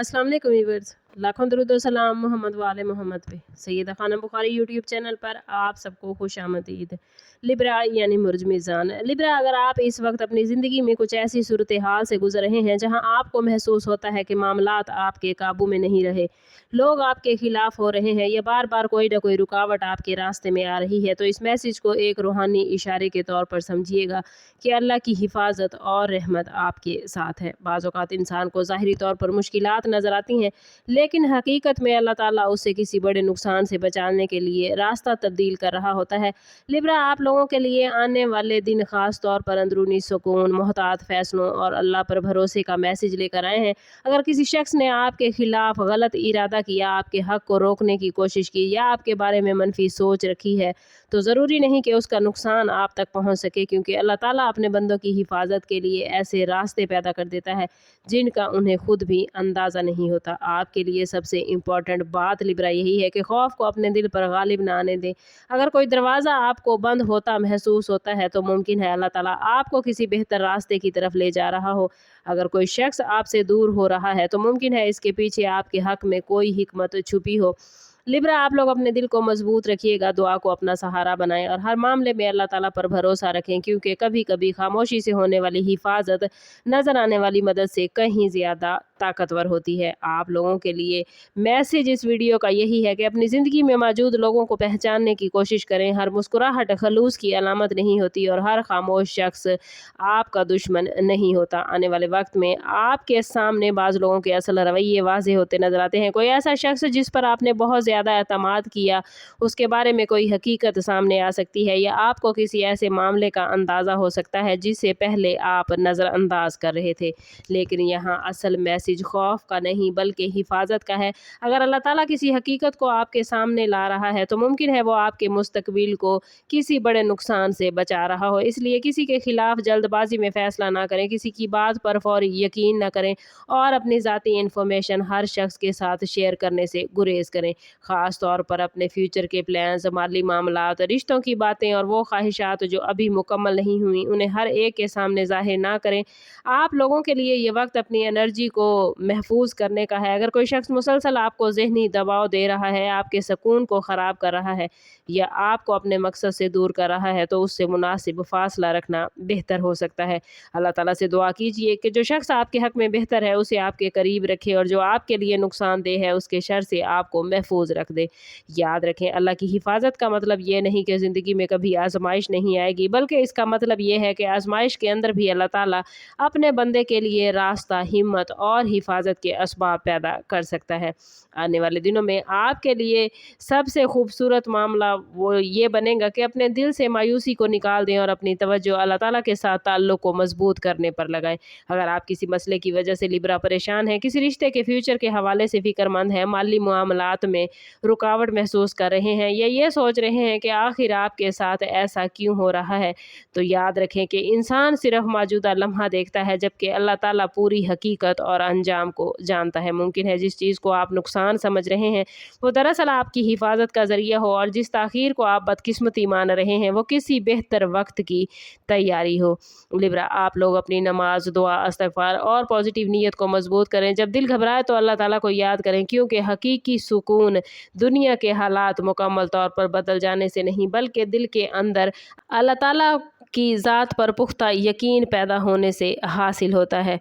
अस्सलाम वालेकुम व्यूअर्स, लाखों दरूद और सलाम मोहम्मद वाले मोहम्मद पे। सैयदा खानम बुखारी यूट्यूब चैनल पर आप सबको खुश आमदीद। लिब्रा यानी मुर्ज मीज़ान। लिब्रा, अगर आप इस वक्त अपनी ज़िंदगी में कुछ ऐसी सूरत हाल से गुजर रहे हैं जहां आपको महसूस होता है कि मामलात आपके काबू में नहीं रहे, लोग आपके खिलाफ हो रहे हैं या बार बार कोई ना कोई रुकावट आपके रास्ते में आ रही है, तो इस मैसेज को एक रूहानी इशारे के तौर पर समझिएगा कि अल्लाह की हिफाजत और रहमत आपके साथ है। बाज़ औक़ात इंसान को ज़ाहिरी तौर पर मुश्किलात नज़र आती हैं, लेकिन हकीकत में अल्लाह ताला उसे किसी बड़े नुकसान से बचाने के लिए रास्ता तब्दील कर रहा होता है। लिब्रा, आप लोगों के लिए आने वाले दिन ख़ास तौर पर अंदरूनी सुकून, मोहतात फ़ैसलों और अल्लाह पर भरोसे का मैसेज लेकर आए हैं। अगर किसी शख्स ने आपके खिलाफ गलत इरादा किया, आपके हक़ को रोकने की कोशिश की या आपके बारे में मनफी सोच रखी है, तो ज़रूरी नहीं कि उसका नुकसान आप तक पहुँच सके, क्योंकि अल्लाह ताला अपने बंदों की हिफाजत के लिए ऐसे रास्ते पैदा कर देता है जिनका उन्हें खुद भी अंदाज़ा नहीं होता। आपके लिए सबसे इम्पॉर्टेंट बात लिब्रा यही है कि खौफ को अपने दिल पर गालिब ना आने दें। अगर कोई दरवाज़ा आपको बंद होता महसूस होता है, तो मुमकिन है अल्लाह ताला आपको किसी बेहतर रास्ते की तरफ ले जा रहा हो। अगर कोई शख्स आपसे दूर हो रहा है, तो मुमकिन है इसके पीछे आपके हक़ में कोई हिकमत छुपी हो। लिब्रा, आप लोग अपने दिल को मजबूत रखिएगा, दुआ को अपना सहारा बनाएं और हर मामले में अल्लाह ताला पर भरोसा रखें, क्योंकि कभी कभी खामोशी से होने वाली हिफाजत नज़र आने वाली मदद से कहीं ज़्यादा ताकतवर होती है। आप लोगों के लिए मैसेज इस वीडियो का यही है कि अपनी ज़िंदगी में मौजूद लोगों को पहचानने की कोशिश करें। हर मुस्कुराहट खलूस की अलामत नहीं होती और हर खामोश शख्स आपका दुश्मन नहीं होता। आने वाले वक्त में आपके सामने बाज़ लोगों के असल रवैये वाज़ेह होते नज़र आते हैं। कोई ऐसा शख्स जिस पर आपने बहुत ज़्यादा एतमाद किया, उसके बारे में कोई हकीकत सामने आ सकती है, या आपको किसी ऐसे मामले का अंदाज़ा हो सकता है जिसे पहले आप नज़रअंदाज कर रहे थे। लेकिन यहाँ असल मैसेज खौफ का नहीं बल्कि हिफाजत का है। अगर अल्लाह ताला किसी हकीकत को आपके सामने ला रहा है, तो मुमकिन है वो आपके मुस्तकबिल को किसी बड़े नुकसान से बचा रहा हो। इसलिए किसी के खिलाफ जल्दबाजी में फ़ैसला ना करें, किसी की बात पर फौरी यकीन न करें और अपनी ज़ाती इन्फॉर्मेशन हर शख्स के साथ शेयर करने से गुरेज करें। ख़ास तौर पर अपने फ्यूचर के प्लान्स, माली मामलात, रिश्तों की बातें और वो ख्वाहिशात जो अभी मुकम्मल नहीं हुई, उन्हें हर एक के सामने ज़ाहिर ना करें। आप लोगों के लिए ये वक्त अपनी एनर्जी को महफूज करने का है। अगर कोई शख्स मुसलसल आपको ज़हनी दबाव दे रहा है, आपके सुकून को ख़राब कर रहा है या आपको अपने मकसद से दूर कर रहा है, तो उससे मुनासिब फ़ासला रखना बेहतर हो सकता है। अल्लाह ताला से दुआ कीजिए कि जो शख्स आपके हक़ में बेहतर है उसे आपके करीब रखे, और जो आपके लिए नुकसानदेह है उसके शर से आपको महफूज रख दे। याद रखें, अल्लाह की हिफाजत का मतलब ये नहीं कि ज़िंदगी में कभी आजमाइश नहीं आएगी, बल्कि इसका मतलब ये है कि आजमाइश के अंदर भी अल्लाह ताला अपने बंदे के लिए रास्ता, हिम्मत और हिफाजत के असबाब पैदा कर सकता है। आने वाले दिनों में आपके लिए सबसे खूबसूरत मामला वो ये बनेगा कि अपने दिल से मायूसी को निकाल दें और अपनी तवज्जो अल्लाह ताला के साथ ताल्लुक़ को मजबूत करने पर लगाएं। अगर आप किसी मसले की वजह से लिब्रा परेशान हैं, किसी रिश्ते के फ्यूचर के हवाले से फ़िक्रमंद हैं, माली मामलात में रुकावट महसूस कर रहे हैं या ये सोच रहे हैं कि आखिर आपके साथ ऐसा क्यों हो रहा है, तो याद रखें कि इंसान सिर्फ मौजूदा लम्हा देखता है, जबकि अल्लाह ताला पूरी हकीकत और अंजाम को जानता है। मुमकिन है जिस चीज़ को आप नुकसान समझ रहे हैं वो दरअसल आपकी हिफाजत का ज़रिया हो, और जिस ताख़ीर को आप बदकिस्मती मान रहे हैं वो किसी बेहतर वक्त की तैयारी हो। लिब्रा, आप लोग अपनी नमाज, दुआ, इस्तिग़फ़ार और पॉजिटिव नीयत को मजबूत करें। जब दिल घबराए तो अल्लाह ताला को याद करें, क्योंकि हकीकी सुकून दुनिया के हालात मुकम्मल तौर पर बदल जाने से नहीं, बल्कि दिल के अंदर अल्लाह ताला की ज़ात पर पुख्ता यकीन पैदा होने से हासिल होता है।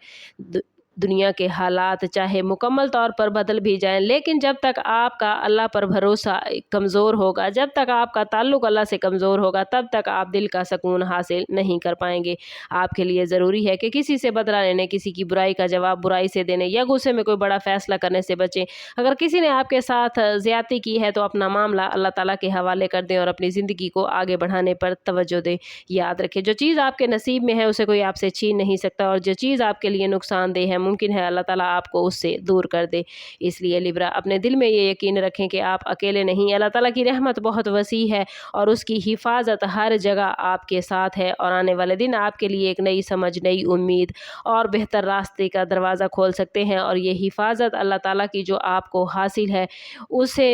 दुनिया के हालात चाहे मुकम्मल तौर पर बदल भी जाएं, लेकिन जब तक आपका अल्लाह पर भरोसा कमज़ोर होगा, जब तक आपका ताल्लुक़ अल्लाह से कमज़ोर होगा, तब तक आप दिल का सुकून हासिल नहीं कर पाएंगे। आपके लिए ज़रूरी है कि किसी से बदला लेने, किसी की बुराई का जवाब बुराई से देने या गुस्से में कोई बड़ा फ़ैसला करने से बचें। अगर किसी ने आपके साथ ज़्यादती की है तो अपना मामला अल्लाह ताला के हवाले कर दें और अपनी ज़िंदगी को आगे बढ़ाने पर तवज्जो दें। याद रखें, जो चीज़ आपके नसीब में है उसे कोई आपसे छीन नहीं सकता, और जो चीज़ आपके लिए नुकसानदेह है मुमकिन है अल्लाह ताला आपको उससे दूर कर दे। इसलिए लिब्रा, अपने दिल में ये यकीन रखें कि आप अकेले नहीं, अल्लाह ताला की रहमत बहुत वसी है और उसकी हिफाजत हर जगह आपके साथ है, और आने वाले दिन आपके लिए एक नई समझ, नई उम्मीद और बेहतर रास्ते का दरवाज़ा खोल सकते हैं। और ये हिफाजत अल्लाह ताला की जो आपको हासिल है उसे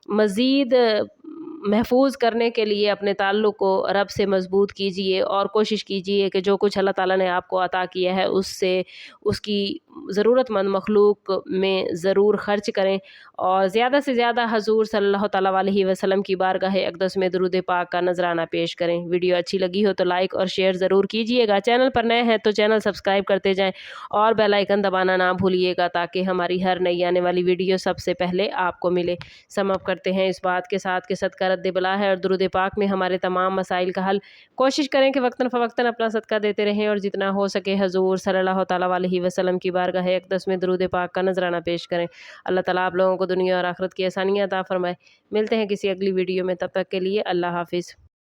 मज़ीद محفوظ کرنے کے لیے اپنے تعلق کو رب سے مضبوط کیجئے اور کوشش کیجئے کہ جو کچھ اللہ تعالیٰ نے آپ کو عطا کیا ہے اس سے اس کی ضرورت مند مخلوق میں ضرور خرچ کریں، اور زیادہ سے زیادہ حضور صلی اللہ تعالیٰ علیہ وسلم کی بارگاہ اقدس میں درود پاک کا نذرانہ پیش کریں۔ ویڈیو اچھی لگی ہو تو لائک اور شیئر ضرور کیجئے گا، چینل پر نئے ہیں تو چینل سبسکرائب کرتے جائیں اور بیل آئیکن دبانا نہ بھولیے گا تاکہ ہماری ہر نئی آنے والی ویڈیو سب سے پہلے آپ کو ملے۔ سم اپ کرتے ہیں اس بات کے ساتھ کہ صدقہ رد بلا ہے اور درود پاک میں ہمارے تمام مسائل کا حل۔ کوشش کریں کہ وقتاً فوقتاً اپنا صدقہ دیتے رہیں اور جتنا ہو سکے حضور صلی اللہ تعالیٰ علیہ وسلم کی بارگاہ اقدس میں درود پاک کا نذرانہ پیش کریں۔ اللہ تعالیٰ آپ لوگوں کو دنیا اور آخرت کی آسانیاں عطا فرمائے۔ ملتے ہیں کسی اگلی ویڈیو میں، تب تک کے لیے اللہ حافظ۔